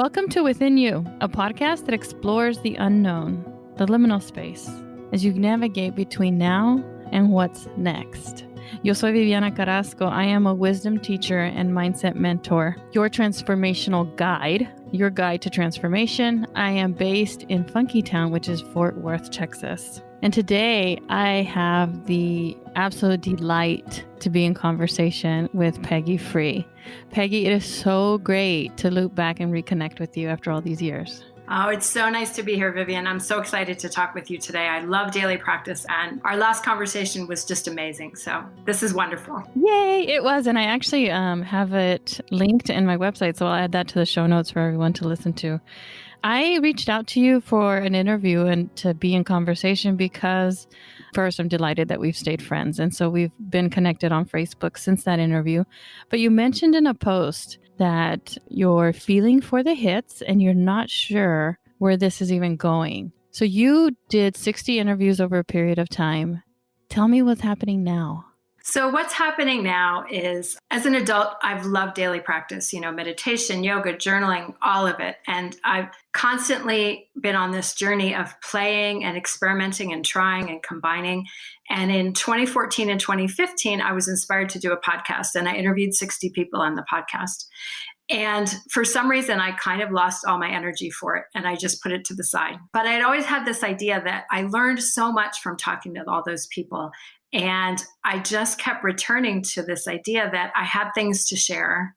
Welcome to Within You, a podcast that explores the unknown, the liminal space, as you navigate between now and what's next. Yo soy Vivian Carrasco. I am a wisdom teacher and mindset mentor, your transformational guide, your guide to transformation. I am based in Funky Town, which is Fort Worth, Texas. And today I have the absolute delight to be in conversation with Peggy Freeh. Peggy, it is so great to loop back and reconnect with you after all these years. Oh, it's so nice to be here, Vivian. I'm so excited to talk with you today. I love daily practice, and our last conversation was just amazing. So this is wonderful. Yay, it was. And I actually have it linked in my website, so I'll add that to the show notes for everyone to listen to. I reached out to you for an interview and to be in conversation because first, I'm delighted that we've stayed friends. And so we've been connected on Facebook since that interview. But you mentioned in a post that you're feeling for the hits and you're not sure where this is even going. So you did 60 interviews over a period of time. Tell me what's happening now. So what's happening now is, as an adult, I've loved daily practice, meditation, yoga, journaling, all of it. And I've constantly been on this journey of playing and experimenting and trying and combining. And in 2014 and 2015, I was inspired to do a podcast, and I interviewed 60 people on the podcast. And for some reason, I kind of lost all my energy for it, and I just put it to the side. But I'd always had this idea that I learned so much from talking to all those people. And I just kept returning to this idea that I had things to share.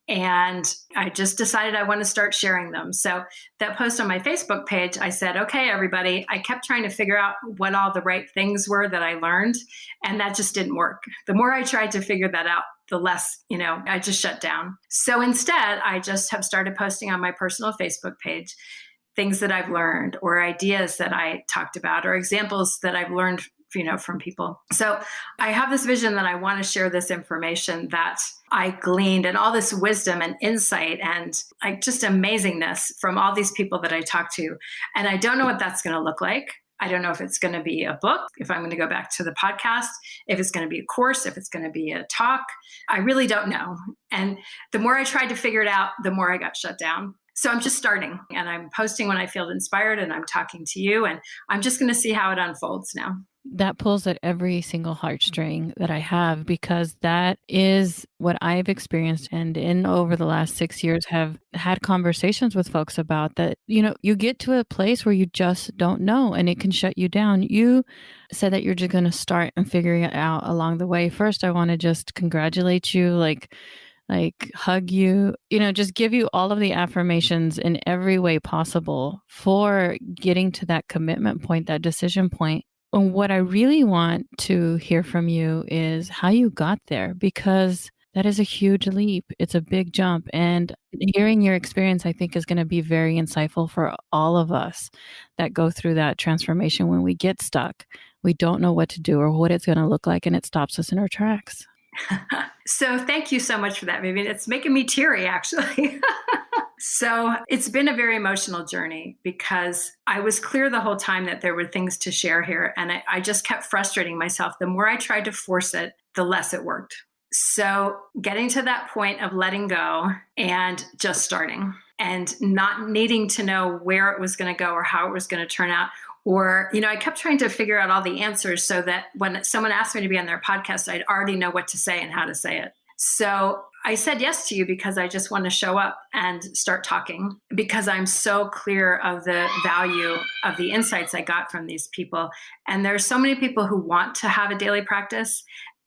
And I just decided I want to start sharing them. So that post on my Facebook page, I said, okay, everybody, I kept trying to figure out what all the right things were that I learned. And that just didn't work. The more I tried to figure that out, the less, I just shut down. So instead, I just have started posting on my personal Facebook page things that I've learned, or ideas that I talked about, or examples that I've learned from people. So I have this vision that I want to share this information that I gleaned, and all this wisdom and insight and just amazingness from all these people that I talk to. And I don't know what that's going to look like. I don't know if it's going to be a book, if I'm going to go back to the podcast, if it's going to be a course, if it's going to be a talk. I really don't know. And the more I tried to figure it out, the more I got shut down. So I'm just starting, and I'm posting when I feel inspired, and I'm talking to you, and I'm just going to see how it unfolds now. That pulls at every single heartstring that I have, because that is what I've experienced, and in over the last 6 years have had conversations with folks about that. You get to a place where you just don't know, and it can shut you down. You said that you're just going to start and figuring it out along the way. First, I want to just congratulate you, like hug you, just give you all of the affirmations in every way possible for getting to that commitment point, that decision point. And what I really want to hear from you is how you got there, because that is a huge leap. It's a big jump. And hearing your experience, I think, is going to be very insightful for all of us that go through that transformation. When we get stuck, we don't know what to do or what it's going to look like, and it stops us in our tracks. So thank you so much for that, Vivian. It's making me teary, actually. So it's been a very emotional journey, because I was clear the whole time that there were things to share here. And I just kept frustrating myself. The more I tried to force it, the less it worked. So getting to that point of letting go and just starting, and not needing to know where it was going to go or how it was going to turn out. Or, I kept trying to figure out all the answers so that when someone asked me to be on their podcast, I'd already know what to say and how to say it. So I said yes to you because I just want to show up and start talking, because I'm so clear of the value of the insights I got from these people. And there's so many people who want to have a daily practice,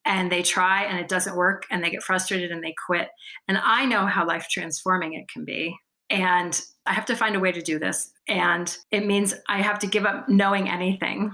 and they try and it doesn't work, and they get frustrated and they quit. And I know how life transforming it can be. And I have to find a way to do this. And it means I have to give up knowing anything.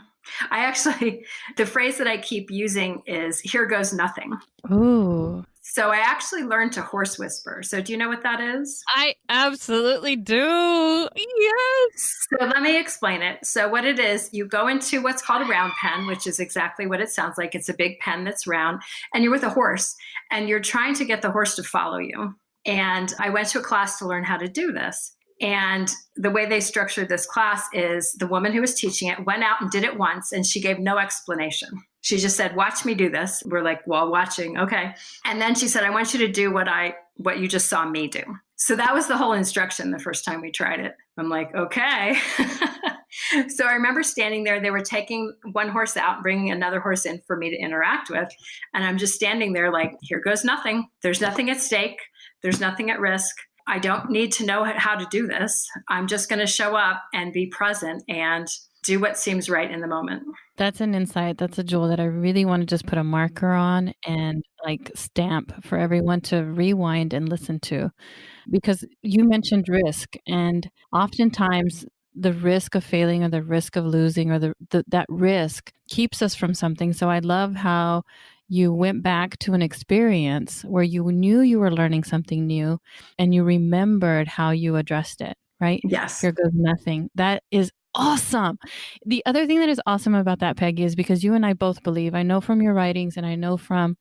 The phrase that I keep using is, here goes nothing. Ooh. So I actually learned to horse whisper. So do you know what that is? I absolutely do. Yes. So let me explain it. So what it is, you go into what's called a round pen, which is exactly what it sounds like. It's a big pen that's round, and you're with a horse, and you're trying to get the horse to follow you. And I went to a class to learn how to do this. And the way they structured this class is the woman who was teaching it went out and did it once, and she gave no explanation. She just said, watch me do this. We're like, well, watching. Okay. And then she said, I want you to do what you just saw me do. So that was the whole instruction the first time we tried it. I'm like, okay. So I remember standing there. They were taking one horse out, bringing another horse in for me to interact with. And I'm just standing there like, here goes nothing. There's nothing at stake. There's nothing at risk. I don't need to know how to do this. I'm just going to show up and be present and do what seems right in the moment. That's an insight. That's a jewel that I really want to just put a marker on and like stamp for everyone to rewind and listen to. Because you mentioned risk, and oftentimes the risk of failing or the risk of losing or that risk keeps us from something. So I love how you went back to an experience where you knew you were learning something new and you remembered how you addressed it, right? Yes. Here goes nothing. That is awesome. The other thing that is awesome about that, Peggy, is because you and I both believe, I know from your writings and I know from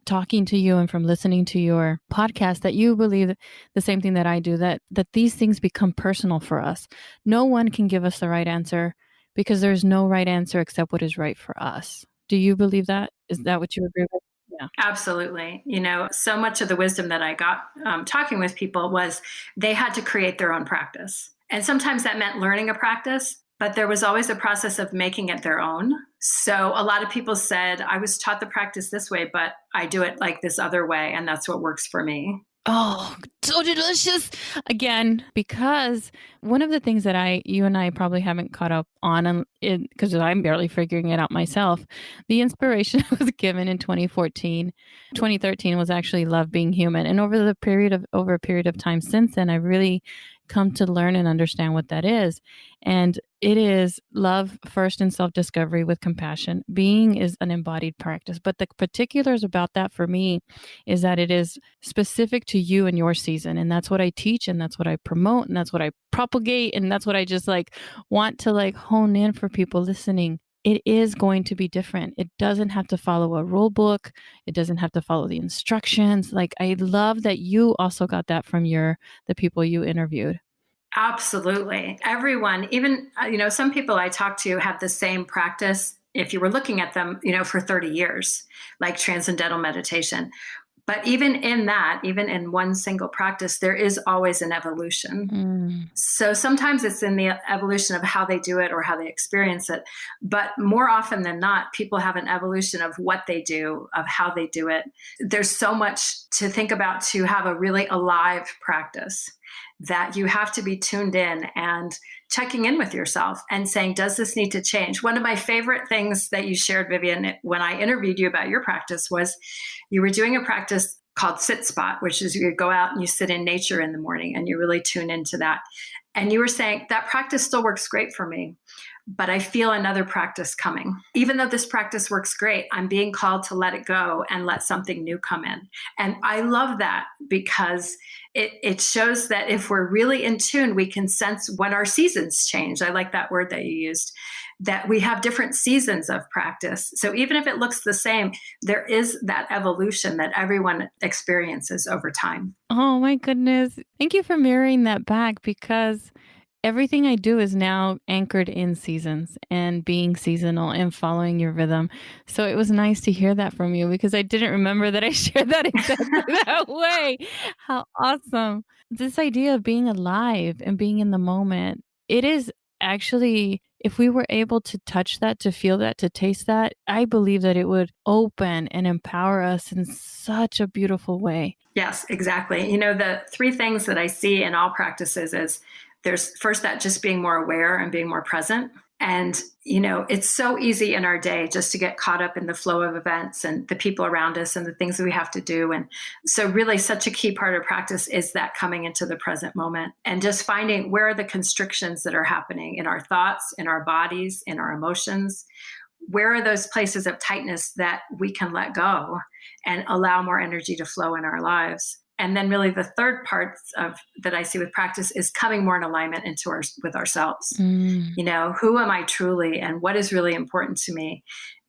talking to you and from listening to your podcast, that you believe the same thing that I do, that these things become personal for us. No one can give us the right answer because there's no right answer except what is right for us. Do you believe that? Is that what you agree with? Yeah. Absolutely. So much of the wisdom that I got talking with people was they had to create their own practice. And sometimes that meant learning a practice, but there was always a process of making it their own. So a lot of people said, I was taught the practice this way, but I do it like this other way. And that's what works for me. Oh, so delicious. Again, because one of the things that you and I probably haven't caught up on, because I'm barely figuring it out myself, the inspiration was given in 2014. 2013 was actually Love Being Human. And over a period of time since then, I really come to learn and understand what that is. And it is love first and self-discovery with compassion. Being is an embodied practice. But the particulars about that for me is that it is specific to you and your season. And that's what I teach, and that's what I promote, and that's what I propagate, and that's what I just want to hone in for people listening. It is going to be different. It doesn't have to follow a rule book. It doesn't have to follow the instructions. I love that you also got that from the people you interviewed. Absolutely. Everyone, even, some people I talk to have the same practice if you were looking at them, for 30 years, like transcendental meditation. But even in one single practice, there is always an evolution. So sometimes it's in the evolution of how they do it or how they experience it. But more often than not, people have an evolution of what they do, of how they do it. There's so much to think about to have a really alive practice, that you have to be tuned in and checking in with yourself and saying, does this need to change? One of my favorite things that you shared, Vivian, when I interviewed you about your practice was you were doing a practice called Sit Spot, which is you go out and you sit in nature in the morning and you really tune into that. And you were saying that practice still works great for me, but I feel another practice coming. Even though this practice works great, I'm being called to let it go and let something new come in. And I love that because it shows that if we're really in tune, we can sense when our seasons change. I like that word that you used, that we have different seasons of practice. So even if it looks the same, there is that evolution that everyone experiences over time. Oh my goodness. Thank you for mirroring that back, because everything I do is now anchored in seasons and being seasonal and following your rhythm. So it was nice to hear that from you, because I didn't remember that I shared that exactly that way. How awesome. This idea of being alive and being in the moment, it is actually, if we were able to touch that, to feel that, to taste that, I believe that it would open and empower us in such a beautiful way. Yes, exactly. The three things that I see in all practices is there's first that just being more aware and being more present. And, it's so easy in our day just to get caught up in the flow of events and the people around us and the things that we have to do. And so really such a key part of practice is that coming into the present moment and just finding where are the constrictions that are happening in our thoughts, in our bodies, in our emotions. Where are those places of tightness that we can let go and allow more energy to flow in our lives? And then really the third part that I see with practice is coming more in alignment with ourselves. Who am I truly and what is really important to me?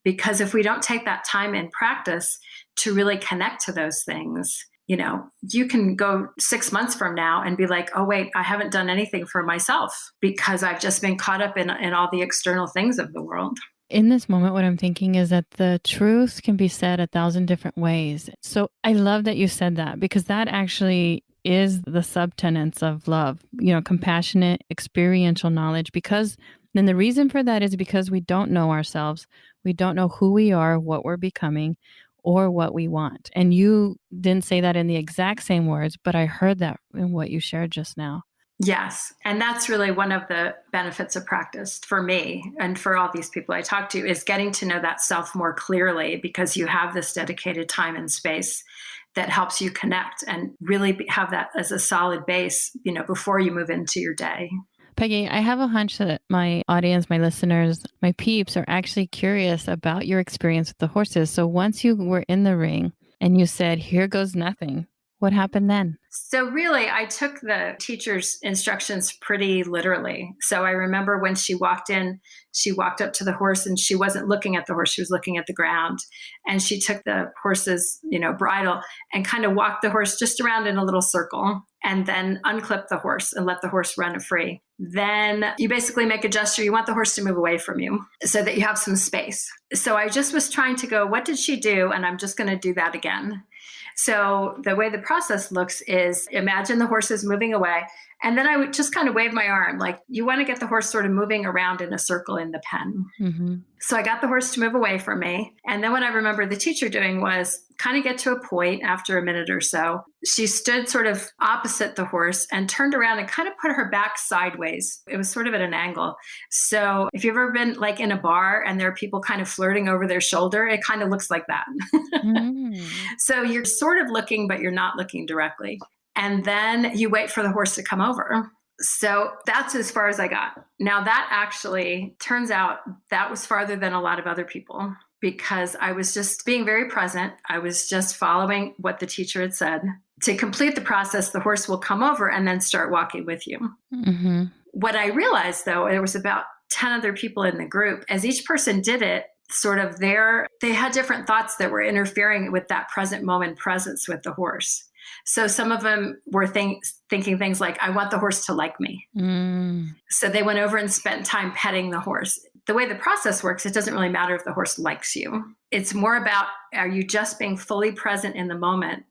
Because if we don't take that time in practice to really connect to those things, you can go 6 months from now and be like, oh, wait, I haven't done anything for myself because I've just been caught up in all the external things of the world. In this moment, what I'm thinking is that the truth can be said 1,000 different ways. So I love that you said that, because that actually is the subtenets of love, compassionate, experiential knowledge, because then the reason for that is because we don't know ourselves. We don't know who we are, what we're becoming, or what we want. And you didn't say that in the exact same words, but I heard that in what you shared just now. Yes. And that's really one of the benefits of practice for me and for all these people I talk to, is getting to know that self more clearly, because you have this dedicated time and space that helps you connect and really have that as a solid base, before you move into your day. Peggy, I have a hunch that my audience, my listeners, my peeps are actually curious about your experience with the horses. So once you were in the ring and you said, "Here goes nothing," what happened then? So really, I took the teacher's instructions pretty literally. So I remember when she walked in, she walked up to the horse and she wasn't looking at the horse, she was looking at the ground. And she took the horse's, bridle and kind of walked the horse just around in a little circle, and then unclipped the horse and let the horse run free. Then you basically make a gesture. You want the horse to move away from you so that you have some space. So I just was trying to go, what did she do? And I'm just going to do that again. So the way the process looks is, imagine the horse is moving away. And then I would just kind of wave my arm, like you want to get the horse sort of moving around in a circle in the pen. Mm-hmm. So I got the horse to move away from me. And then what I remember the teacher doing was kind of get to a point after a minute or so. She stood sort of opposite the horse and turned around and kind of put her back sideways. It was sort of at an angle. So if you've ever been like in a bar and there are people kind of flirting over their shoulder, it kind of looks like that. Mm. So you're sort of looking, but you're not looking directly. And then you wait for the horse to come over. So that's as far as I got. Now that actually turns out that was farther than a lot of other people, because I was just being very present. I was just following what the teacher had said. To complete the process, the horse will come over and then start walking with you. Mm-hmm. What I realized, though, there was about 10 other people in the group. As each person did it, sort of they had different thoughts that were interfering with that present moment presence with the horse. So some of them were thinking things like, I want the horse to like me. Mm. So they went over and spent time petting the horse. The way the process works, it doesn't really matter if the horse likes you. It's more about, are you just being fully present in the moment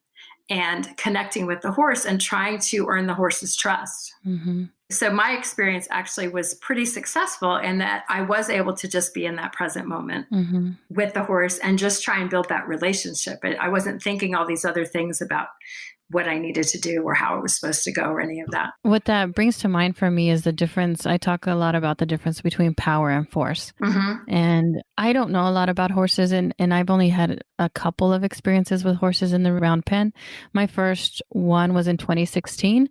and connecting with the horse and trying to earn the horse's trust. Mm-hmm. So my experience actually was pretty successful in that I was able to just be in that present moment Mm-hmm. with the horse and just try and build that relationship. I wasn't thinking all these other things about what I needed to do or how it was supposed to go or any of that. What that brings to mind for me is the difference. I talk a lot about the difference between power and force. Mm-hmm. And I don't know a lot about horses, and I've only had a couple of experiences with horses in the round pen. My first one was in 2016.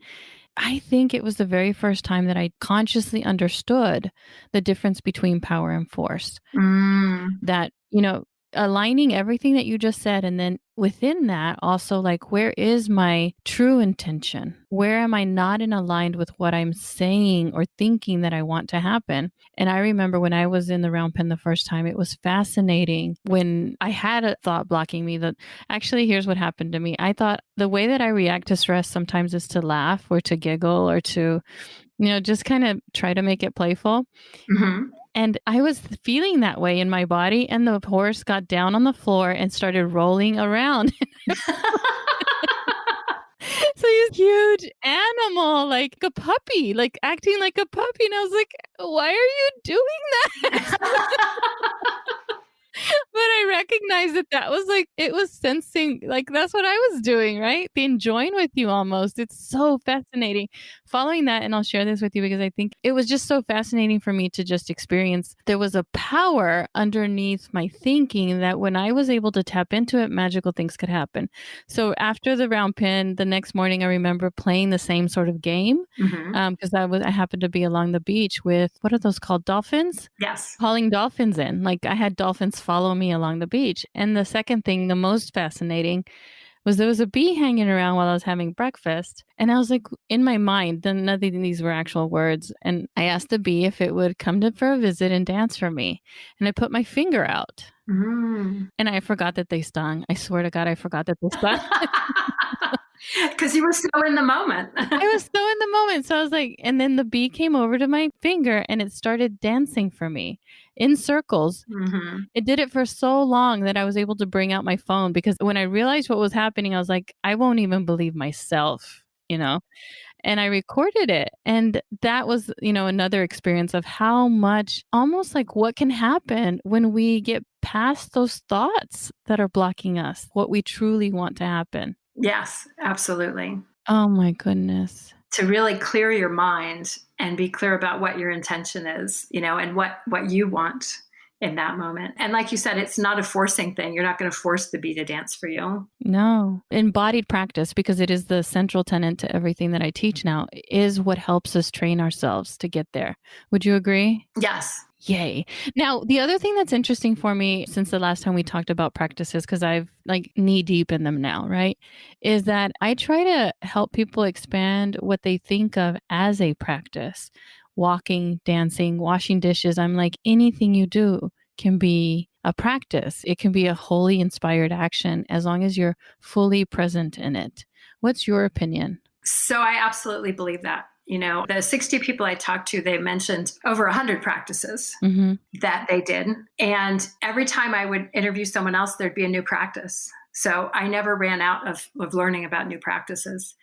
I think it was the very first time that I consciously understood the difference between power and force. That, aligning everything that you just said. And then within that, also like, where is my true intention? Where am I not in aligned with what I'm saying or thinking that I want to happen? And I remember when I was in the round pen the first time, it was fascinating when I had a thought blocking me that actually, here's what happened to me. I thought the way that I react to stress sometimes is to laugh or to giggle or to, just kind of try to make it playful. Mm-hmm. And I was feeling that way in my body, and the horse got down on the floor and started rolling around. So he's a huge animal, like a puppy, like acting like a puppy. And I was like, why are you doing that? But I recognized that was like, it was sensing, like, that's what I was doing, right? The enjoying with you almost. It's so fascinating. Following that, and I'll share this with you because I think it was just so fascinating for me to just experience. There was a power underneath my thinking that when I was able to tap into it, magical things could happen. So after the round pen, the next morning, I remember playing the same sort of game because I happened to be along the beach with, what are those called? Dolphins? Yes. Calling dolphins in. Like I had dolphins follow me along the beach. And the second thing, the most fascinating, was there was a bee hanging around while I was having breakfast. And I was like, in my mind, then none of these were actual words. And I asked the bee if it would come for a visit and dance for me. And I put my finger out. And I forgot that they stung. I swear to God, I forgot that they stung. Because you were so in the moment. I was so in the moment. So I was like, and then the bee came over to my finger and it started dancing for me in circles. It did it for so long that I was able to bring out my phone, because when I realized what was happening, I was like, I won't even believe myself you know, and I recorded it. And that was, another experience of how much almost like what can happen when we get past those thoughts that are blocking us, what we truly want to happen. Yes, absolutely. Oh my goodness. To really clear your mind and be clear about what your intention is, and what you want in that moment. And like you said, it's not a forcing thing. You're not going to force the bee to dance for you. No, embodied practice, because it is the central tenet to everything that I teach now, is what helps us train ourselves to get there. Would you agree? Yes. Yay. Now, the other thing that's interesting for me since the last time we talked about practices, because I've like knee deep in them now, right, is that I try to help people expand what they think of as a practice. Walking, dancing, washing dishes. I'm like, anything you do can be a practice. It can be a wholly inspired action as long as you're fully present in it. What's your opinion? So I absolutely believe that. The 60 people I talked to, they mentioned over 100 practices that they did. And every time I would interview someone else, there'd be a new practice. So I never ran out of learning about new practices.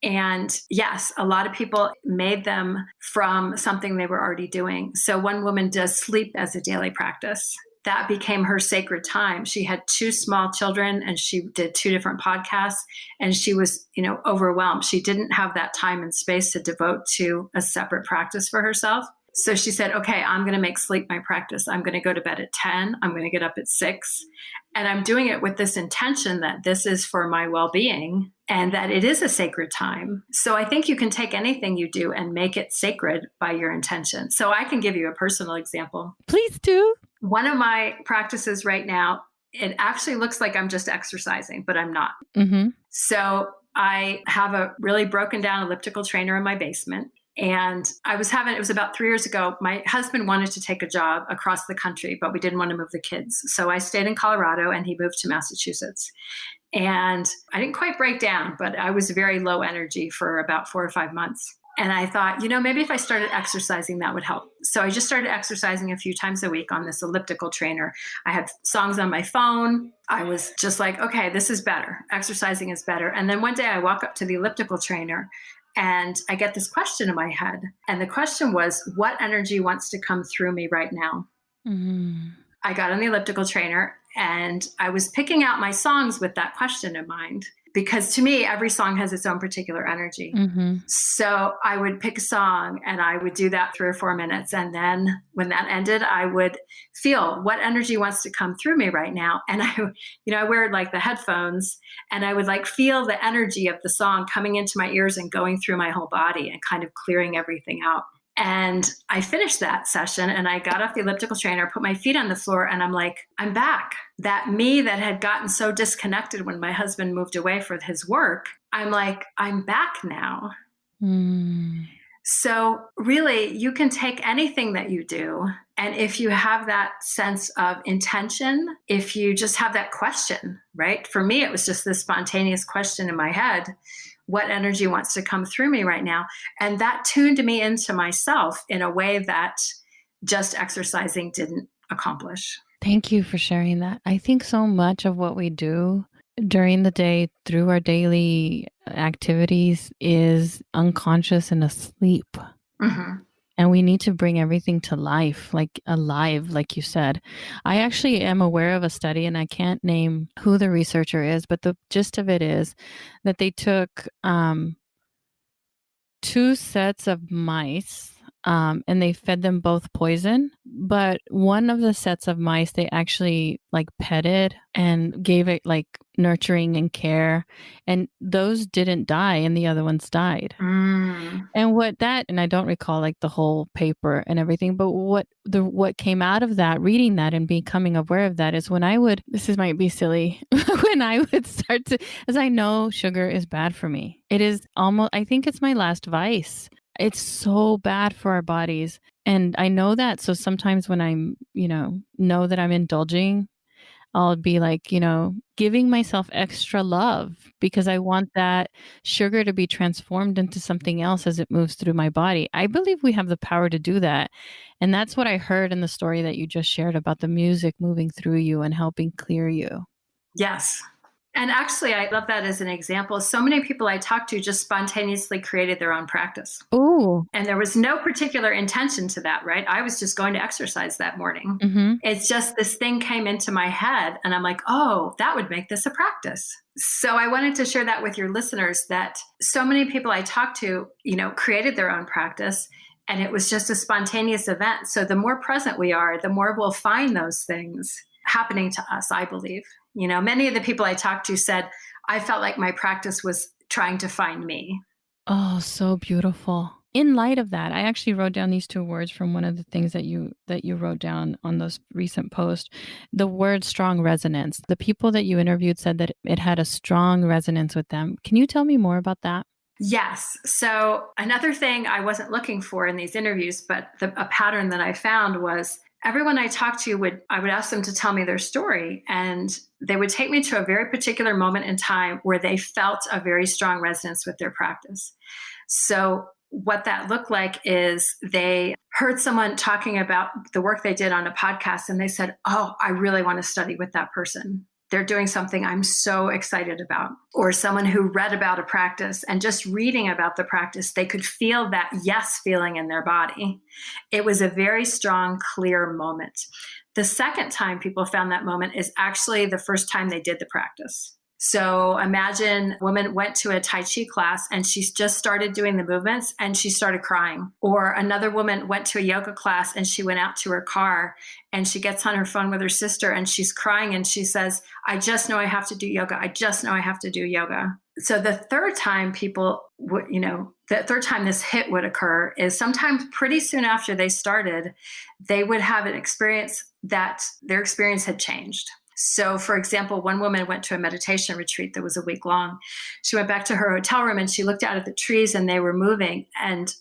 And yes, a lot of people made them from something they were already doing. So one woman does sleep as a daily practice. That became her sacred time. She had 2 small children and she did 2 different podcasts, and she was, overwhelmed. She didn't have that time and space to devote to a separate practice for herself. So she said, okay, I'm going to make sleep my practice. I'm going to go to bed at 10. I'm going to get up at 6. And I'm doing it with this intention that this is for my well-being and that it is a sacred time. So I think you can take anything you do and make it sacred by your intention. So I can give you a personal example. Please do. One of my practices right now, it actually looks like I'm just exercising, but I'm not. So I have a really broken down elliptical trainer in my basement. And it was about 3 years ago, my husband wanted to take a job across the country, but we didn't want to move the kids. So I stayed in Colorado and he moved to Massachusetts. And I didn't quite break down, but I was very low energy for about 4 or 5 months. And I thought, maybe if I started exercising, that would help. So I just started exercising a few times a week on this elliptical trainer. I had songs on my phone. I was just like, okay, this is better. Exercising is better. And then one day I walk up to the elliptical trainer and I get this question in my head. And the question was, what energy wants to come through me right now? I got on the elliptical trainer and I was picking out my songs with that question in mind. Because to me, every song has its own particular energy. So I would pick a song and I would do that 3 or 4 minutes. And then when that ended, I would feel what energy wants to come through me right now. And I wear like the headphones and I would like feel the energy of the song coming into my ears and going through my whole body and kind of clearing everything out. And I finished that session and I got off the elliptical trainer, put my feet on the floor, and I'm like, I'm back. That me that had gotten so disconnected when my husband moved away for his work, I'm like, I'm back now. So really, you can take anything that you do. And if you have that sense of intention, if you just have that question, right? For me, it was just this spontaneous question in my head. What energy wants to come through me right now? And that tuned me into myself in a way that just exercising didn't accomplish. Thank you for sharing that. I think so much of what we do during the day through our daily activities is unconscious and asleep. And we need to bring everything to life, like alive, like you said. I actually am aware of a study, and I can't name who the researcher is, but the gist of it is that they took 2 sets of mice and they fed them both poison. But one of the sets of mice, they actually like petted and gave it like nurturing and care. And those didn't die and the other ones died. And and I don't recall like the whole paper and everything, but what came out of that, reading that and becoming aware of that is might be silly, when I would start to, as I know sugar is bad for me. It is almost, I think it's my last vice. It's so bad for our bodies. And I know that. So sometimes when I'm, know that I'm indulging, I'll be like, giving myself extra love because I want that sugar to be transformed into something else as it moves through my body. I believe we have the power to do that. And that's what I heard in the story that you just shared about the music moving through you and helping clear you. Yes. And actually, I love that as an example. So many people I talked to just spontaneously created their own practice. Ooh. And there was no particular intention to that, right? I was just going to exercise that morning. Mhm. It's just this thing came into my head, and I'm like, oh, that would make this a practice. So I wanted to share that with your listeners that so many people I talked to, created their own practice, and it was just a spontaneous event. So the more present we are, the more we'll find those things happening to us, I believe. Many of the people I talked to said, I felt like my practice was trying to find me. Oh, so beautiful. In light of that, I actually wrote down these two words from one of the things that you wrote down on those recent posts. The word strong resonance. The people that you interviewed said that it had a strong resonance with them. Can you tell me more about that? Yes. So another thing I wasn't looking for in these interviews, but a pattern that I found was everyone I talked to I would ask them to tell me their story, and they would take me to a very particular moment in time where they felt a very strong resonance with their practice. So what that looked like is they heard someone talking about the work they did on a podcast, and they said, oh, I really want to study with that person. They're doing something I'm so excited about. Or someone who read about a practice, and just reading about the practice, they could feel that yes feeling in their body. It was a very strong, clear moment. The second time people found that moment is actually the first time they did the practice. So imagine a woman went to a Tai Chi class and she just started doing the movements and she started crying. Or another woman went to a yoga class and she went out to her car and she gets on her phone with her sister and she's crying and she says, I just know I have to do yoga. I just know I have to do yoga. So the third time the third time this hit would occur is sometimes pretty soon after they started, they would have an experience that their experience had changed. So, for example, one woman went to a meditation retreat that was a week long. She went back to her hotel room and she looked out at the trees and they were moving and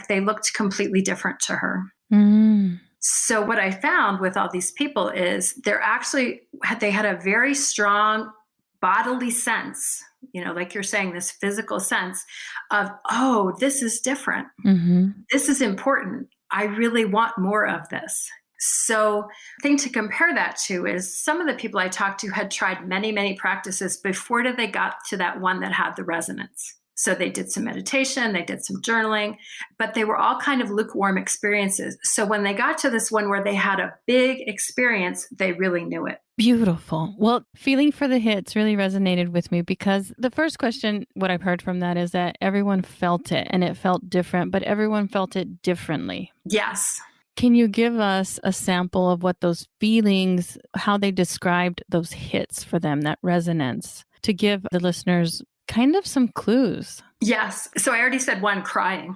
they looked completely different to her. Mm. So what I found with all these people is they had a very strong bodily sense, like you're saying, this physical sense of, oh, this is different. Mm-hmm. This is important. I really want more of this. So the thing to compare that to is some of the people I talked to had tried many, many practices before they got to that one that had the resonance. So they did some meditation, they did some journaling, but they were all kind of lukewarm experiences. So when they got to this one where they had a big experience, they really knew it. Beautiful. Well, feeling for the hits really resonated with me because the first question, what I've heard from that is that everyone felt it and it felt different, but everyone felt it differently. Yes. Can you give us a sample of what those feelings, how they described those hits for them, that resonance, to give the listeners kind of some clues? Yes. So I already said one, crying.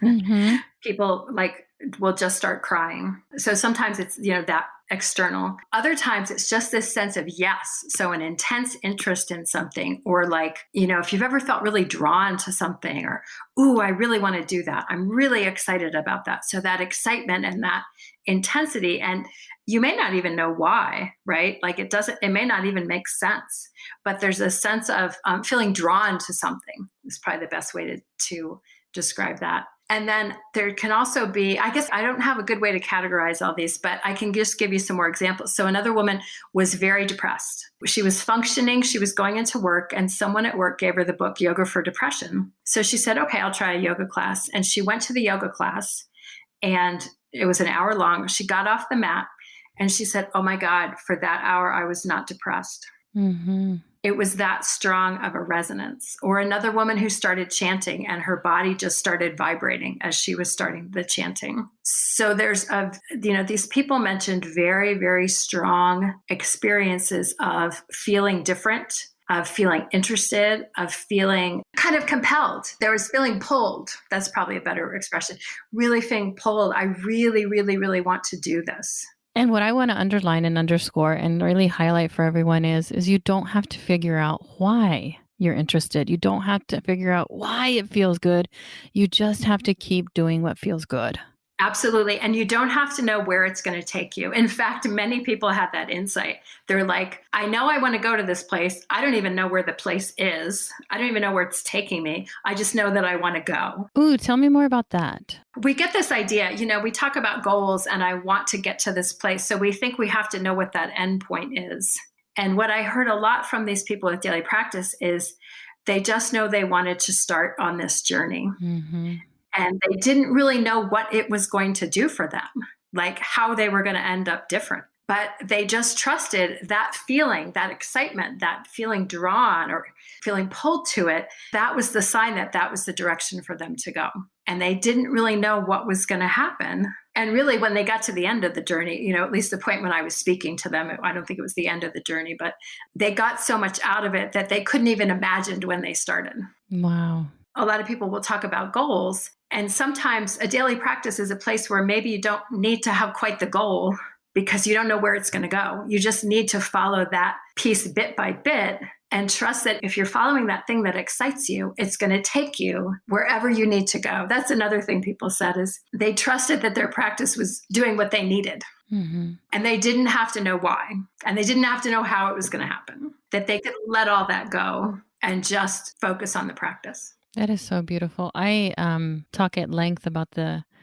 Mm-hmm. People will just start crying. So sometimes it's, that external. Other times it's just this sense of yes. So an intense interest in something, or if you've ever felt really drawn to something, or, ooh, I really want to do that. I'm really excited about that. So that excitement and that intensity, and you may not even know why, right? It may not even make sense, but there's a sense of feeling drawn to something is probably the best way to describe that. And then there can also be, I guess I don't have a good way to categorize all these, but I can just give you some more examples. So another woman was very depressed. She was functioning, she was going into work, and someone at work gave her the book Yoga for Depression. So she said, okay, I'll try a yoga class. And she went to the yoga class and it was an hour long. She got off the mat and she said, oh my God, for that hour, I was not depressed. Mm-hmm. It was that strong of a resonance. Or another woman who started chanting and her body just started vibrating as she was starting the chanting. So there's these people mentioned very, very strong experiences of feeling different, of feeling interested, of feeling kind of compelled. There was feeling pulled. That's probably a better expression. Really feeling pulled. I really, really, really want to do this. And what I want to underline and underscore and really highlight for everyone is you don't have to figure out why you're interested. You don't have to figure out why it feels good. You just have to keep doing what feels good. Absolutely. And you don't have to know where it's going to take you. In fact, many people have that insight. They're like, I know I want to go to this place. I don't even know where the place is. I don't even know where it's taking me. I just know that I want to go. Ooh, tell me more about that. We get this idea, we talk about goals and I want to get to this place. So we think we have to know what that end point is. And what I heard a lot from these people with daily practice is they just know they wanted to start on this journey. Mm-hmm. And they didn't really know what it was going to do for them, like how they were going to end up different. But they just trusted that feeling, that excitement, that feeling drawn or feeling pulled to it. That was the sign that that was the direction for them to go. And they didn't really know what was going to happen. And really, when they got to the end of the journey, you know, at least the point when I was speaking to them, I don't think it was the end of the journey, but they got so much out of it that they couldn't even imagine when they started. Wow. A lot of people will talk about goals. And sometimes a daily practice is a place where maybe you don't need to have quite the goal because you don't know where it's going to go. You just need to follow that piece bit by bit and trust that if you're following that thing that excites you, it's going to take you wherever you need to go. That's another thing people said is they trusted that their practice was doing what they needed. Mm-hmm. And they didn't have to know why. And they didn't have to know how it was going to happen. That they could let all that go and just focus on the practice. That is so beautiful. I talk at length about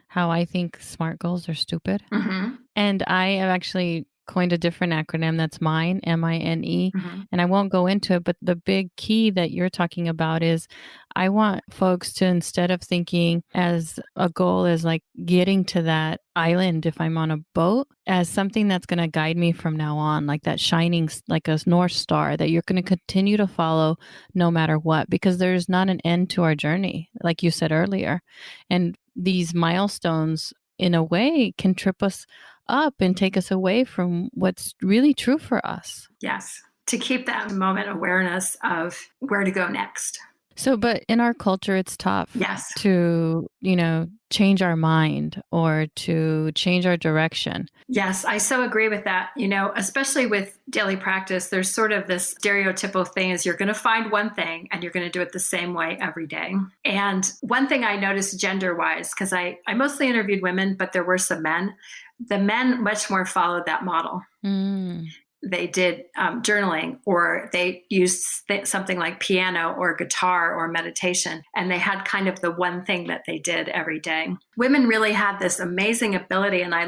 how I think SMART goals are stupid. Mm-hmm. And I have actually coined a different acronym that's mine, MINE, Mm-hmm. and I won't go into it, but the big key that you're talking about is I want folks to, instead of thinking as a goal as like getting to that island if I'm on a boat, as something that's going to guide me from now on, like that shining, like a North Star that you're going to continue to follow no matter what, because there's not an end to our journey, like you said earlier. And these milestones, in a way, can trip us up and take us away from what's really true for us. Yes. To keep that moment awareness of where to go next. So, but in our culture, it's tough Yes. to, change our mind or to change our direction. Yes, I so agree with that. You know, especially with daily practice, there's sort of this stereotypical thing is you're going to find one thing and you're going to do it the same way every day. And one thing I noticed gender wise, because I mostly interviewed women, but there were some men, the men much more followed that model. Mm. They did journaling, or they used something like piano or guitar or meditation, and they had kind of the one thing that they did every day. Women really had this amazing ability, and I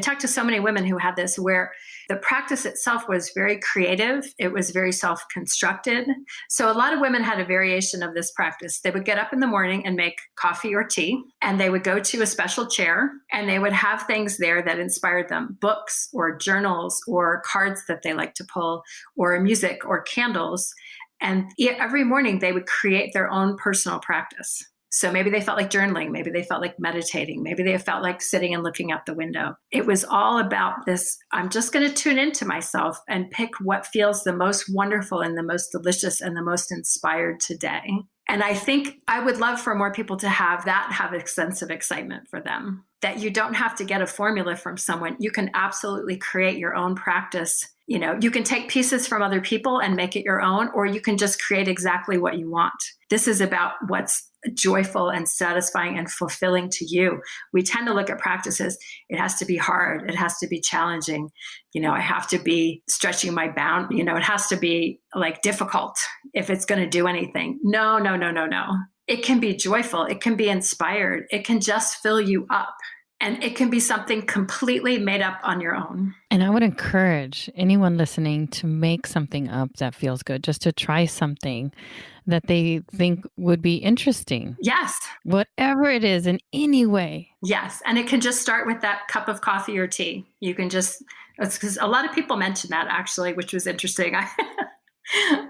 talked to so many women who had this, where the practice itself was very creative. It was very self-constructed. So a lot of women had a variation of this practice. They would get up in the morning and make coffee or tea, and they would go to a special chair, and they would have things there that inspired them, books or journals or cards that they like to pull, or music or candles. And every morning they would create their own personal practice. So maybe they felt like journaling, maybe they felt like meditating, maybe they felt like sitting and looking out the window. It was all about this, I'm just going to tune into myself and pick what feels the most wonderful and the most delicious and the most inspired today. And I think I would love for more people to have a sense of excitement for them, that you don't have to get a formula from someone. You can absolutely create your own practice. You know, you can take pieces from other people and make it your own, or you can just create exactly what you want. This is about what's joyful and satisfying and fulfilling to you. We tend to look at practices. It has to be hard. It has to be challenging. I have to be stretching my bound. It has to be like difficult if it's going to do anything. No. It can be joyful. It can be inspired. It can just fill you up. And it can be something completely made up on your own. And I would encourage anyone listening to make something up that feels good, just to try something that they think would be interesting. Yes. Whatever it is, in any way. Yes. And it can just start with that cup of coffee or tea. You can it's because a lot of people mentioned that actually, which was interesting.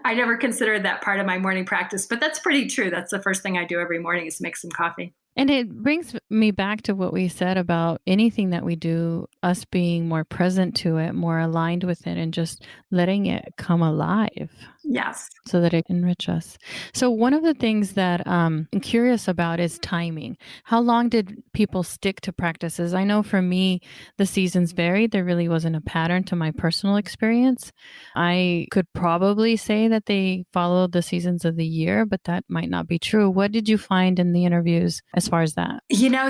I never considered that part of my morning practice, but that's pretty true. That's the first thing I do every morning is make some coffee. And it brings me back to what we said about anything that we do, us being more present to it, more aligned with it, and just letting it come alive. Yes. So that it can enrich us. So one of the things that I'm curious about is timing. How long did people stick to practices? I know for me, the seasons varied. There really wasn't a pattern to my personal experience. I could probably say that they followed the seasons of the year, but that might not be true. What did you find in the interviews as far as that?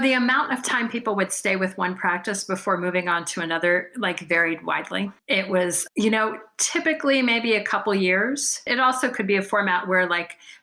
The amount of time people would stay with one practice before moving on to another, varied widely. It was, typically maybe a couple years. It also could be a format where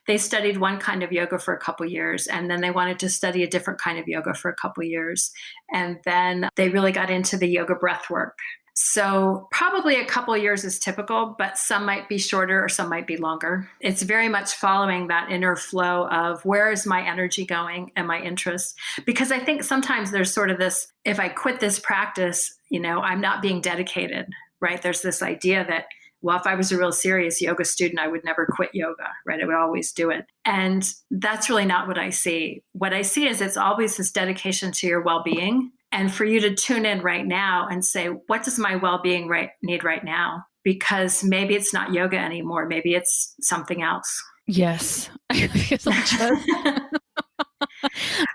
they studied one kind of yoga for a couple years, and then they wanted to study a different kind of yoga for a couple years. And then they really got into the yoga breath work. So probably a couple of years is typical, but some might be shorter or some might be longer. It's very much following that inner flow of where is my energy going and my interest. Because I think sometimes there's sort of this, if I quit this practice, I'm not being dedicated, right? There's this idea that, well, if I was a real serious yoga student, I would never quit yoga, right? I would always do it. And that's really not what I see. What I see is it's always this dedication to your well-being. And for you to tune in right now and say, what does my well-being need right now? Because maybe it's not yoga anymore. Maybe it's something else. Yes.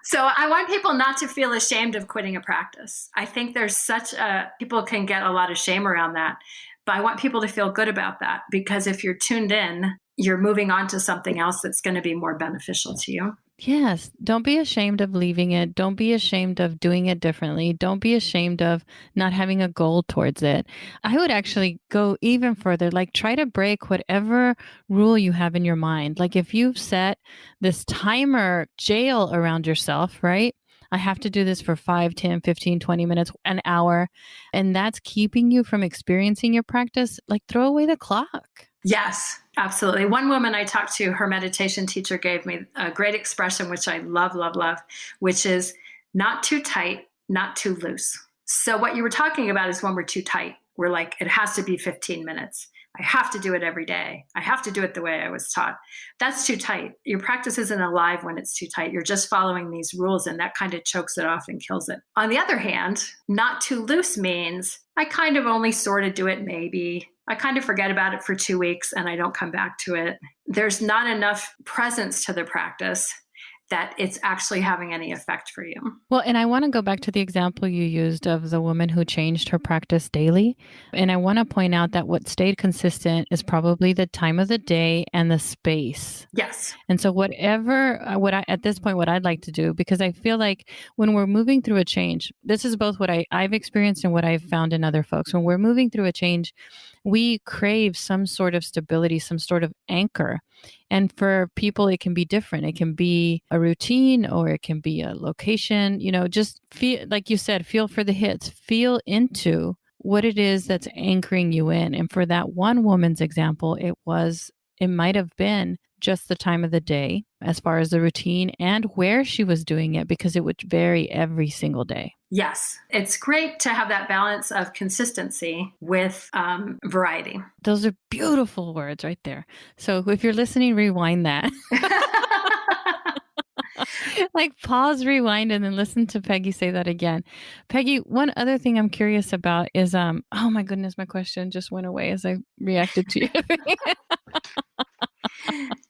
So I want people not to feel ashamed of quitting a practice. I think there's people can get a lot of shame around that. But I want people to feel good about that, because if you're tuned in, you're moving on to something else that's going to be more beneficial to you. Yes. Don't be ashamed of leaving it. Don't be ashamed of doing it differently. Don't be ashamed of not having a goal towards it. I would actually go even further, like try to break whatever rule you have in your mind. Like if you've set this timer jail around yourself, right? I have to do this for 5, 10, 15, 20 minutes, an hour. And that's keeping you from experiencing your practice. Like throw away the clock. Yes, absolutely. One woman I talked to, her meditation teacher gave me a great expression, which I love, love, love, which is not too tight, not too loose. So what you were talking about is when we're too tight, we're like, it has to be 15 minutes. I have to do it every day. I have to do it the way I was taught. That's too tight. Your practice isn't alive when it's too tight. You're just following these rules, and that kind of chokes it off and kills it. On the other hand, not too loose means I kind of only sort of do it maybe. I kind of forget about it for 2 weeks and I don't come back to it. There's not enough presence to the practice that it's actually having any effect for you. Well, and I want to go back to the example you used of the woman who changed her practice daily. And I want to point out that what stayed consistent is probably the time of the day and the space. Yes. And so at this point, what I'd like to do, because I feel like when we're moving through a change, this is both what I've experienced and what I've found in other folks. When we're moving through a change, we crave some sort of stability, some sort of anchor. And for people, it can be different. It can be a routine or it can be a location, just feel, like you said, feel for the hits, feel into what it is that's anchoring you in. And for that one woman's example, it might have been just the time of the day as far as the routine and where she was doing it, because it would vary every single day. Yes. It's great to have that balance of consistency with variety. Those are beautiful words right there. So if you're listening, rewind that. Like pause, rewind, and then listen to Peggy say that again. Peggy, one other thing I'm curious about is, oh my goodness, my question just went away as I reacted to you.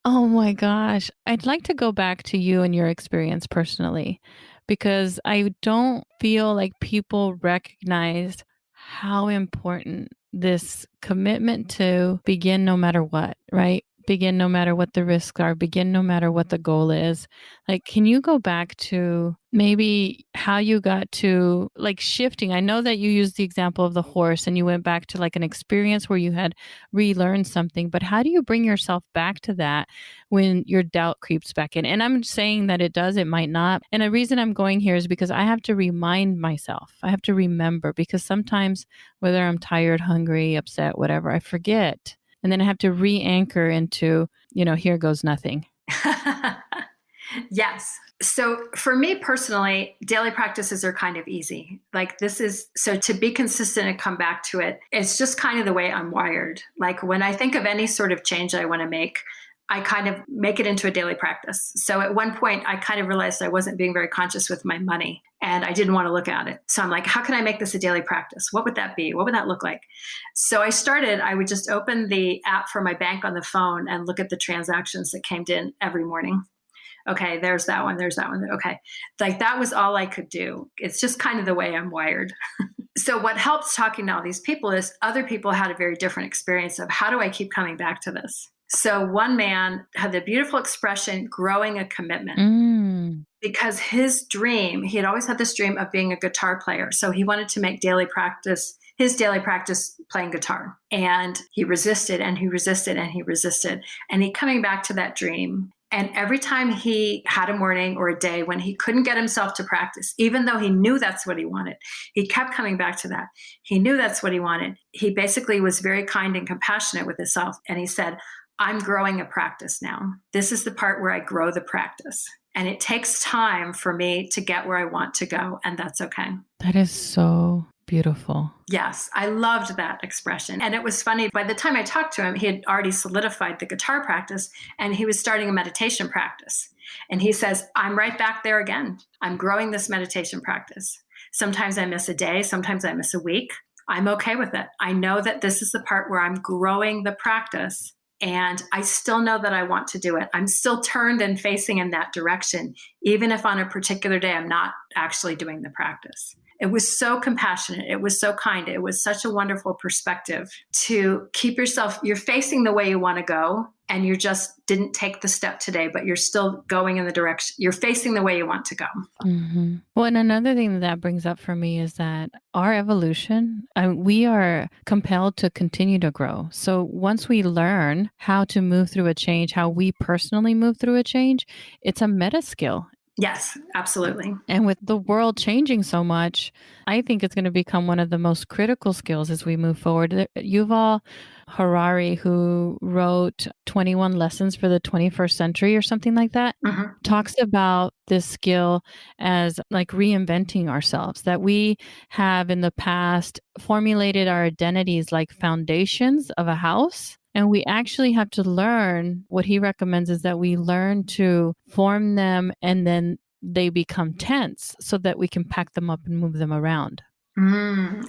Oh my gosh. I'd like to go back to you and your experience personally, because I don't feel like people recognized how important this commitment to begin no matter what, right? Begin no matter what the risks are, begin no matter what the goal is. Like, can you go back to maybe how you got to like shifting? I know that you used the example of the horse and you went back to like an experience where you had relearned something, but how do you bring yourself back to that when your doubt creeps back in? And I'm saying that it does, it might not. And the reason I'm going here is because I have to remind myself, I have to remember, because sometimes whether I'm tired, hungry, upset, whatever, I forget. And then I have to re-anchor into, here goes nothing. Yes. So for me personally, daily practices are kind of easy. Like so to be consistent and come back to it, it's just kind of the way I'm wired. Like when I think of any sort of change I want to make, I kind of make it into a daily practice. So at one point, I kind of realized I wasn't being very conscious with my money and I didn't want to look at it. So I'm like, how can I make this a daily practice? What would that be? What would that look like? So I would just open the app for my bank on the phone and look at the transactions that came in every morning. Okay, there's that one. There's that one. Okay. Like that was all I could do. It's just kind of the way I'm wired. So what helps talking to all these people is other people had a very different experience of how do I keep coming back to this? So one man had the beautiful expression, growing a commitment, because his dream, he had always had this dream of being a guitar player. So he wanted to make his daily practice playing guitar. And he resisted and he resisted and he resisted. And he coming back to that dream. And every time he had a morning or a day when he couldn't get himself to practice, even though he knew that's what he wanted, he kept coming back to that. He knew that's what he wanted. He basically was very kind and compassionate with himself. And he said, I'm growing a practice now. This is the part where I grow the practice. And it takes time for me to get where I want to go. And that's okay. That is so beautiful. Yes, I loved that expression. And it was funny, by the time I talked to him, he had already solidified the guitar practice and he was starting a meditation practice. And he says, I'm right back there again. I'm growing this meditation practice. Sometimes I miss a day, sometimes I miss a week. I'm okay with it. I know that this is the part where I'm growing the practice. And I still know that I want to do it. I'm still turned and facing in that direction, even if on a particular day I'm not actually doing the practice. It was so compassionate. It was so kind. It was such a wonderful perspective to keep yourself, you're facing the way you want to go, and you just didn't take the step today, but you're still going in the direction, you're facing the way you want to go. Mm-hmm. Well, and another thing that brings up for me is that our evolution, we are compelled to continue to grow. So once we learn how to move through a change, how we personally move through a change, it's a meta skill. Yes, absolutely. And with the world changing so much, I think it's going to become one of the most critical skills as we move forward. Yuval Harari, who wrote 21 Lessons for the 21st Century or something like that, talks about this skill as like reinventing ourselves, that we have in the past formulated our identities like foundations of a house. And we actually have to learn, what he recommends is that we learn to form them and then they become tents so that we can pack them up and move them around.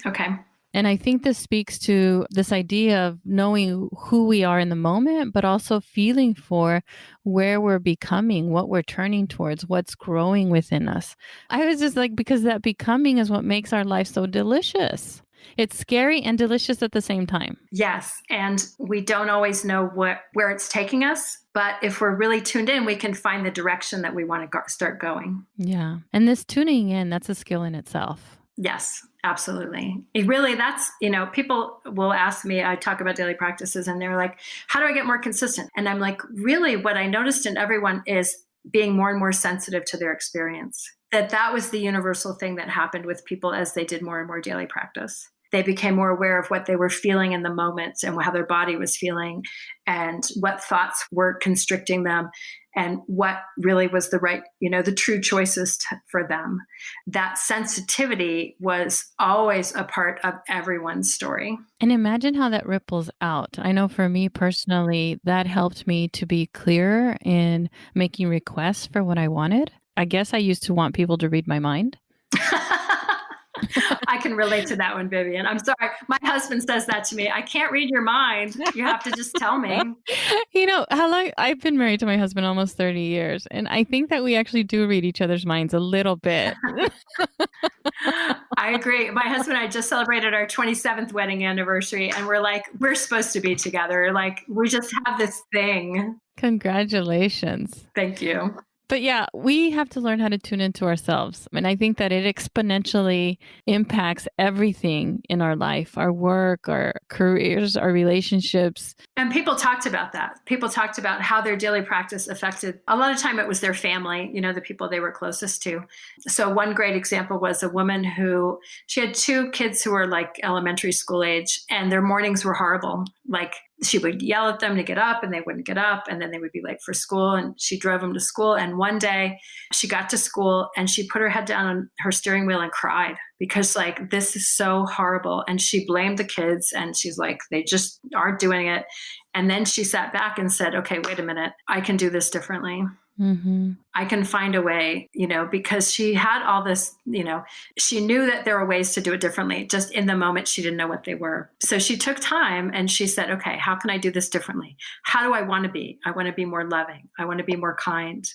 Okay. And I think this speaks to this idea of knowing who we are in the moment, but also feeling for where we're becoming, what we're turning towards, what's growing within us. I was just like, because that becoming is what makes our life so delicious. It's scary and delicious at the same time. Yes. And we don't always know where it's taking us. But if we're really tuned in, we can find the direction that we want to start going. Yeah. And this tuning in, that's a skill in itself. Yes, absolutely. That's, people will ask me, I talk about daily practices and they're like, how do I get more consistent? And I'm like, really what I noticed in everyone is being more and more sensitive to their experience. That was the universal thing that happened with people as they did more and more daily practice. They became more aware of what they were feeling in the moment and how their body was feeling and what thoughts were constricting them and what really was the right, the true choices for them. That sensitivity was always a part of everyone's story. And imagine how that ripples out. I know for me personally, that helped me to be clearer in making requests for what I wanted. I guess I used to want people to read my mind. I can relate to that one, Vivian. I'm sorry. My husband says that to me. I can't read your mind. You have to just tell me. How long I've been married to my husband almost 30 years. And I think that we actually do read each other's minds a little bit. I agree. My husband and I just celebrated our 27th wedding anniversary. And we're supposed to be together. Like, we just have this thing. Congratulations. Thank you. But yeah, we have to learn how to tune into ourselves. And I think that it exponentially impacts everything in our life, our work, our careers, our relationships. And people talked about that. People talked about how their daily practice affected, a lot of time it was their family, the people they were closest to. So one great example was a woman who, she had 2 kids who were like elementary school age, and their mornings were horrible. Like, she would yell at them to get up and they wouldn't get up, and then they would be late for school, and she drove them to school. And one day she got to school and she put her head down on her steering wheel and cried because this is so horrible. And she blamed the kids and she's like, they just aren't doing it. And then she sat back and said, okay, wait a minute, I can do this differently. Mm-hmm. I can find a way, because she had all this, she knew that there were ways to do it differently. Just in the moment, she didn't know what they were. So she took time and she said, okay, how can I do this differently? How do I want to be? I want to be more loving. I want to be more kind.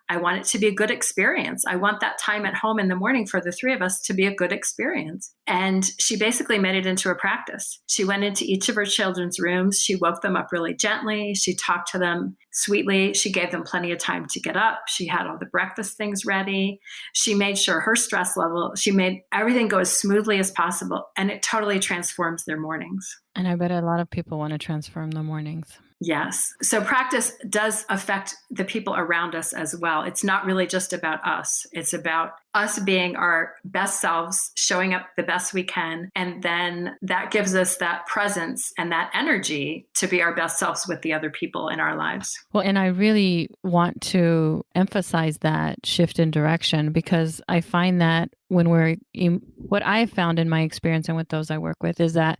I want it to be a good experience. I want that time at home in the morning for the 3 of us to be a good experience. And she basically made it into a practice. She went into each of her children's rooms. She woke them up really gently. She talked to them sweetly. She gave them plenty of time to get up. She had all the breakfast things ready. She made sure her stress level, she made everything go as smoothly as possible. And it totally transforms their mornings. And I bet a lot of people want to transform the mornings. Yes. So practice does affect the people around us as well. It's not really just about us. It's about us being our best selves, showing up the best we can. And then that gives us that presence and that energy to be our best selves with the other people in our lives. Well, and I really want to emphasize that shift in direction, because I find that what I found in my experience and with those I work with is that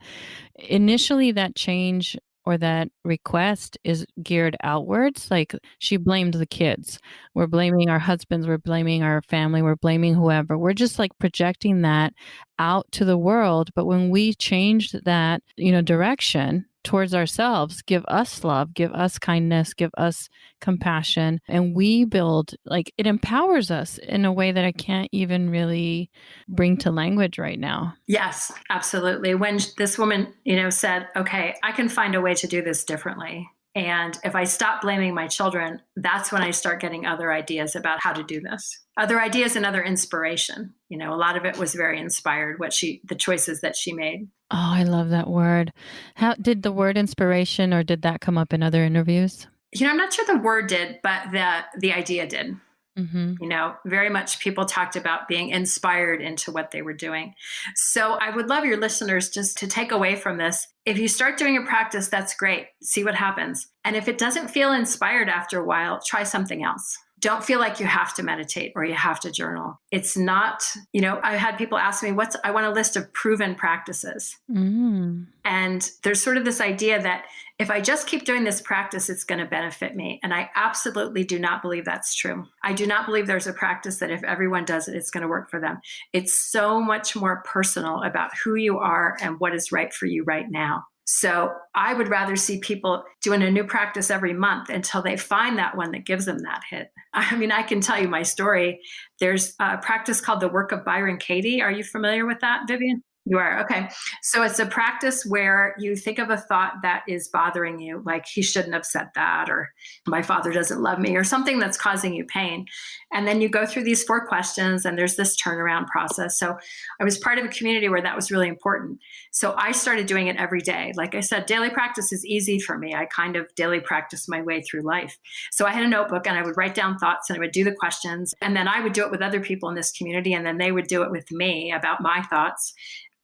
initially that change or that request is geared outwards. Like, she blamed the kids. We're blaming our husbands. We're blaming our family. We're blaming whoever. We're just like projecting that out to the world. But when we changed that, direction towards ourselves, give us love, give us kindness, give us compassion, and we build, like, it empowers us in a way that I can't even really bring to language right now. Yes, absolutely. When this woman, said, okay, I can find a way to do this differently. And if I stop blaming my children, that's when I start getting other ideas about how to do this. Other ideas and other inspiration. A lot of it was very inspired, the choices that she made. Oh, I love that word. How did the word inspiration, or did that come up in other interviews? I'm not sure the word did, but the idea did. Mm-hmm. Very much people talked about being inspired into what they were doing. So I would love your listeners just to take away from this. If you start doing a practice, that's great. See what happens. And if it doesn't feel inspired after a while, try something else. Don't feel like you have to meditate or you have to journal. It's not, I've had people ask me, I want a list of proven practices. Mm. And there's sort of this idea that if I just keep doing this practice, it's going to benefit me. And I absolutely do not believe that's true. I do not believe there's a practice that if everyone does it, it's going to work for them. It's so much more personal about who you are and what is right for you right now. So I would rather see people doing a new practice every month until they find that one that gives them that hit. I mean, I can tell you my story. There's a practice called the Work of Byron Katie. Are you familiar with that, Vivian? You are. Okay. So it's a practice where you think of a thought that is bothering you, like he shouldn't have said that, or my father doesn't love me, or something that's causing you pain. And then you go through these 4 questions and there's this turnaround process. So I was part of a community where that was really important. So I started doing it every day. Like I said, daily practice is easy for me. I kind of daily practice my way through life. So I had a notebook and I would write down thoughts and I would do the questions. And then I would do it with other people in this community. And then they would do it with me about my thoughts.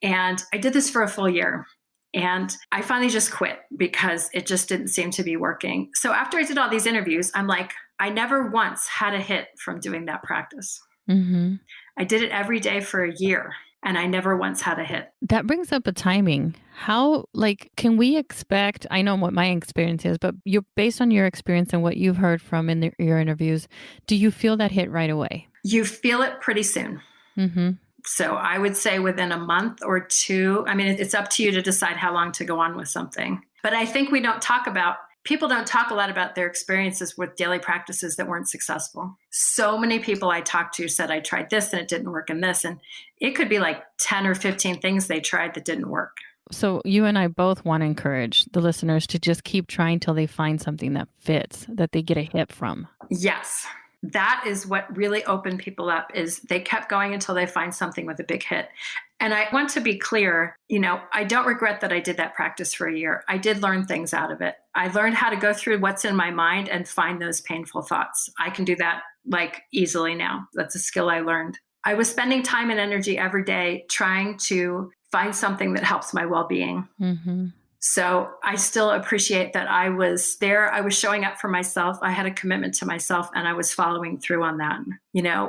And I did this for a full year. And I finally just quit because it just didn't seem to be working. So after I did all these interviews, I'm like, I never once had a hit from doing that practice. Mm-hmm. I did it every day for a year and I never once had a hit. That brings up a timing. How, can we expect, I know what my experience is, but based on your experience and what you've heard from in your interviews, do you feel that hit right away? You feel it pretty soon. Mm-hmm. So I would say within a month or 2. I mean, it's up to you to decide how long to go on with something. But I think people don't talk a lot about their experiences with daily practices that weren't successful. So many people I talked to said, I tried this and it didn't work in this. And it could be like 10 or 15 things they tried that didn't work. So you and I both want to encourage the listeners to just keep trying till they find something that fits, that they get a hit from. Yes. That is what really opened people up, is they kept going until they find something with a big hit. And I want to be clear, I don't regret that I did that practice for a year. I did learn things out of it. I learned how to go through what's in my mind and find those painful thoughts. I can do that easily now. That's a skill I learned. I was spending time and energy every day trying to find something that helps my well-being. Mm-hmm. So I still appreciate that I was there. I was showing up for myself. I had a commitment to myself and I was following through on that.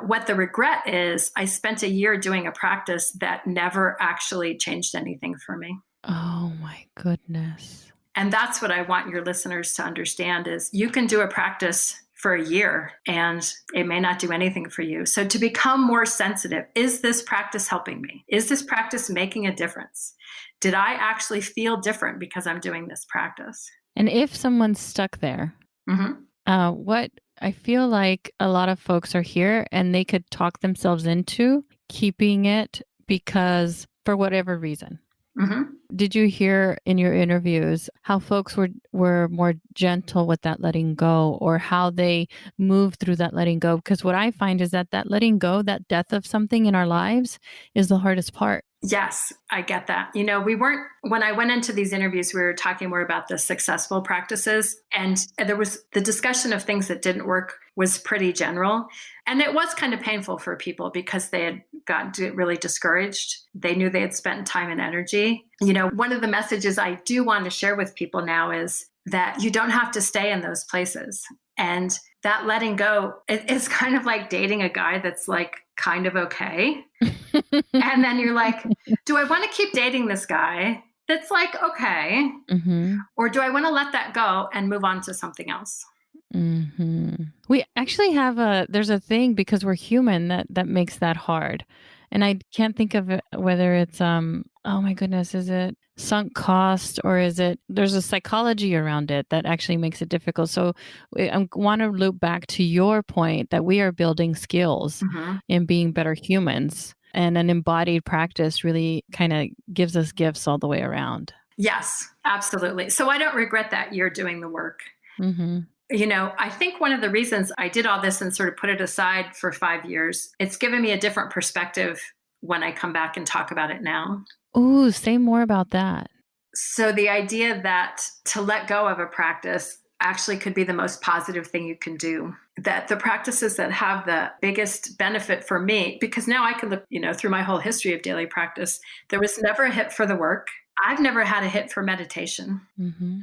What the regret is, I spent a year doing a practice that never actually changed anything for me. Oh my goodness. And that's what I want your listeners to understand, is you can do a practice for a year and it may not do anything for you. So to become more sensitive, is this practice helping me? Is this practice making a difference? Did I actually feel different because I'm doing this practice? And if someone's stuck there, what I feel like a lot of folks are here and they could talk themselves into keeping it because for whatever reason. Mm-hmm. Did you hear in your interviews how folks were more gentle with that letting go, or how they move through that letting go? Because what I find is that letting go, that death of something in our lives, is the hardest part. Yes, I get that. When I went into these interviews, we were talking more about the successful practices. And there was the discussion of things that didn't work was pretty general. And it was kind of painful for people because they had gotten really discouraged. They knew they had spent time and energy. One of the messages I do want to share with people now is that you don't have to stay in those places. And that letting go is kind of like dating a guy that's like kind of okay. And then you're like, do I want to keep dating this guy that's like, okay, or do I want to let that go and move on to something else? We actually have there's a thing because we're human that makes that hard. And I can't think of it, whether it's, oh my goodness, is it sunk cost or there's a psychology around it that actually makes it difficult. So I want to loop back to your point that we are building skills in being better humans. And an embodied practice really kind of gives us gifts all the way around. Yes, absolutely. So I don't regret that you're doing the work. I think one of the reasons I did all this and sort of put it aside for 5 years, it's given me a different perspective when I come back and talk about it now. Ooh, say more about that. So the idea that to let go of a practice actually could be the most positive thing you can do. That the practices that have the biggest benefit for me, because now I can look, through my whole history of daily practice, there was never a hit for the work. I've never had a hit for meditation.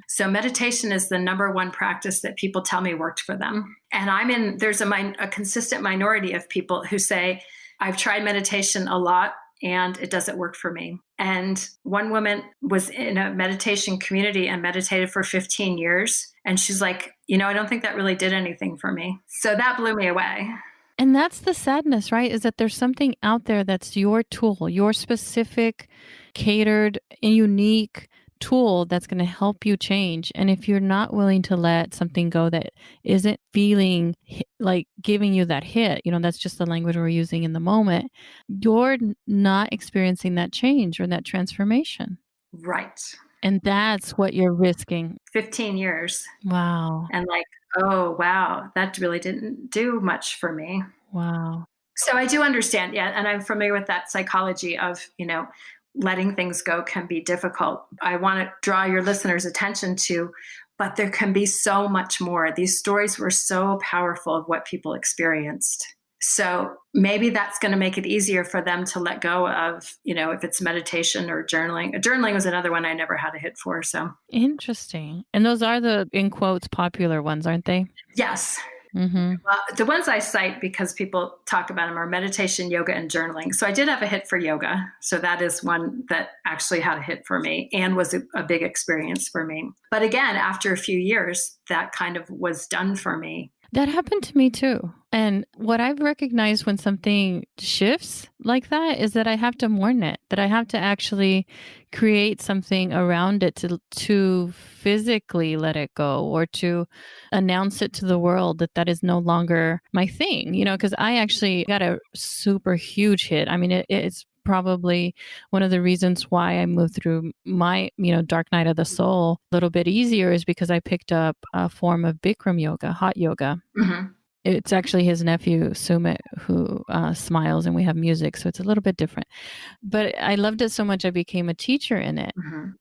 So meditation is the number one practice that people tell me worked for them. And there's a consistent minority of people who say, I've tried meditation a lot and it doesn't work for me. And one woman was in a meditation community and meditated for 15 years. And she's like, I don't think that really did anything for me. So that blew me away. And that's the sadness, right? Is that there's something out there that's your tool, your specific, catered, unique tool that's going to help you change. And if you're not willing to let something go that isn't feeling like giving you that hit, that's just the language we're using in the moment, you're not experiencing that change or that transformation. Right. And that's what you're risking. 15 years. Wow. And like, oh, wow, that really didn't do much for me. Wow. So I do understand. Yeah. And I'm familiar with that psychology of, letting things go can be difficult. I want to draw your listeners' attention to, but there can be so much more. These stories were so powerful of what people experienced. So maybe that's going to make it easier for them to let go of, if it's meditation or journaling. Journaling was another one I never had a hit for. So interesting. And those are the, in quotes, popular ones, aren't they? Yes. Well, the ones I cite because people talk about them are meditation, yoga, and journaling. So I did have a hit for yoga. So that is one that actually had a hit for me and was a big experience for me. But again, after a few years, that kind of was done for me. That happened to me too. And what I've recognized when something shifts like that is that I have to mourn it, that I have to actually create something around it to physically let it go or to announce it to the world that is no longer my thing, because I actually got a super huge hit. I mean, it's probably one of the reasons why I moved through my, dark night of the soul a little bit easier is because I picked up a form of Bikram yoga, hot yoga. It's actually his nephew, Sumit, who smiles, and we have music. So it's a little bit different. But I loved it so much, I became a teacher in it.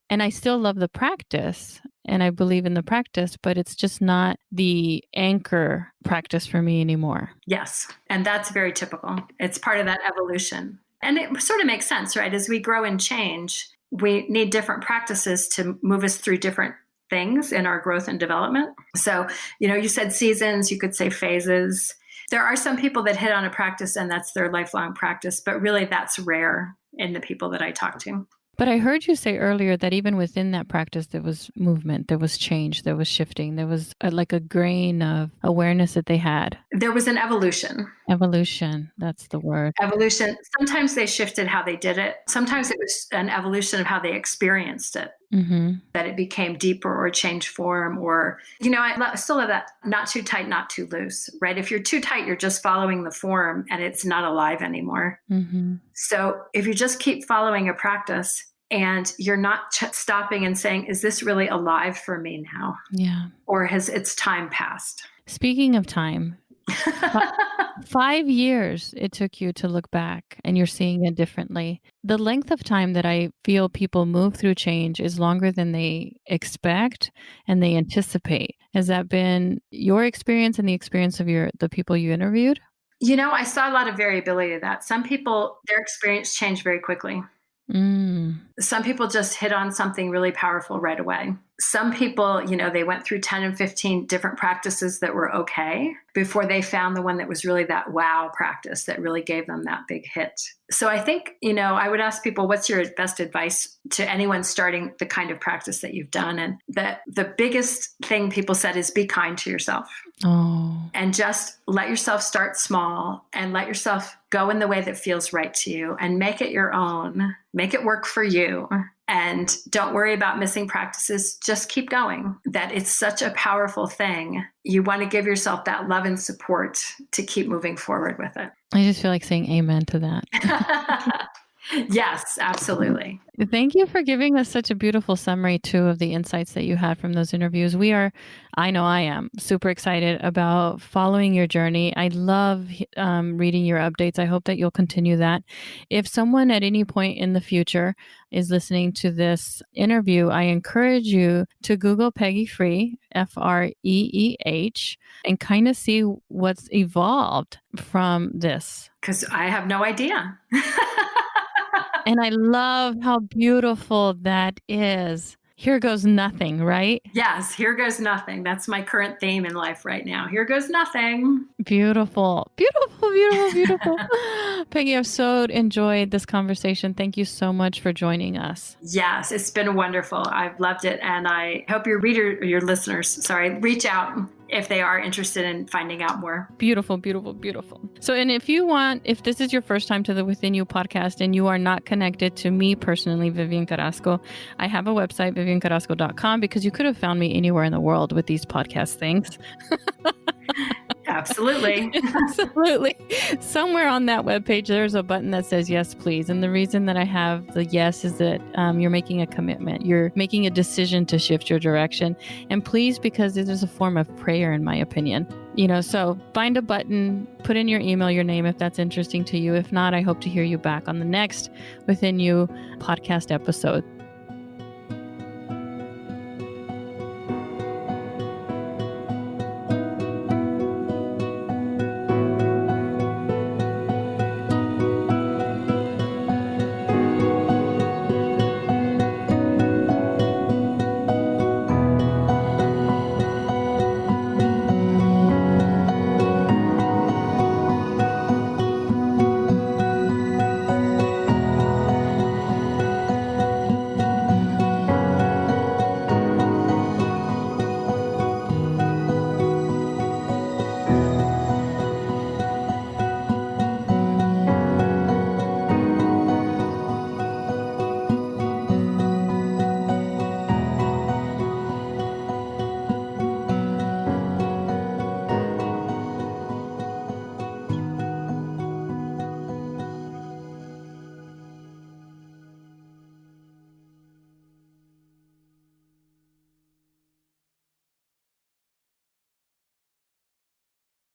And I still love the practice and I believe in the practice, but it's just not the anchor practice for me anymore. Yes. And that's very typical. It's part of that evolution. And it sort of makes sense, right? As we grow and change, we need different practices to move us through different things in our growth and development. So, you said seasons, you could say phases. There are some people that hit on a practice and that's their lifelong practice, but really that's rare in the people that I talk to. But I heard you say earlier that even within that practice, there was movement, there was change, there was shifting, there was like a grain of awareness that they had. There was an evolution. Evolution, that's the word. Evolution. Sometimes they shifted how they did it. Sometimes it was an evolution of how they experienced it. That it became deeper or changed form or, I still love that not too tight, not too loose, right? If you're too tight, you're just following the form and it's not alive anymore. So if you just keep following a practice and you're not stopping and saying, is this really alive for me now? Yeah. Or has its time passed? Speaking of time, 5 years it took you to look back and you're seeing it differently. The length of time that I feel people move through change is longer than they expect and they anticipate. Has that been your experience and the experience of the people you interviewed? I saw a lot of variability of that. Some people, their experience changed very quickly. Mm. Some people just hit on something really powerful right away. Some people, they went through 10 and 15 different practices that were okay before they found the one that was really that wow practice that really gave them that big hit. So I think, I would ask people, what's your best advice to anyone starting the kind of practice that you've done? And the biggest thing people said is be kind to yourself. Oh. And just let yourself start small and let yourself go in the way that feels right to you and make it your own. Make it work for you. And don't worry about missing practices. Just keep going. That it's such a powerful thing. You want to give yourself that love and support to keep moving forward with it. I just feel like saying amen to that. Yes, absolutely. Thank you for giving us such a beautiful summary, too, of the insights that you had from those interviews. I know I am super excited about following your journey. I love reading your updates. I hope that you'll continue that. If someone at any point in the future is listening to this interview, I encourage you to Google Peggy Freeh, Freeh, and kind of see what's evolved from this. Because I have no idea. And I love how beautiful that is. Here goes nothing, right? Yes, here goes nothing. That's my current theme in life right now. Here goes nothing. Beautiful, beautiful, beautiful, beautiful. Peggy, I've so enjoyed this conversation. Thank you so much for joining us. Yes, it's been wonderful. I've loved it. And I hope your listeners, reach out if they are interested in finding out more. Beautiful, beautiful, beautiful. So, and if this is your first time to the Within You podcast and you are not connected to me personally, Vivian Carrasco, I have a website, viviancarrasco.com, because you could have found me anywhere in the world with these podcast things. Absolutely. Absolutely. Somewhere on that webpage, there's a button that says yes, please. And the reason that I have the yes is that you're making a commitment. You're making a decision to shift your direction. And please, because it is a form of prayer, in my opinion. So find a button, put in your email, your name, if that's interesting to you. If not, I hope to hear you back on the next Within You podcast episode.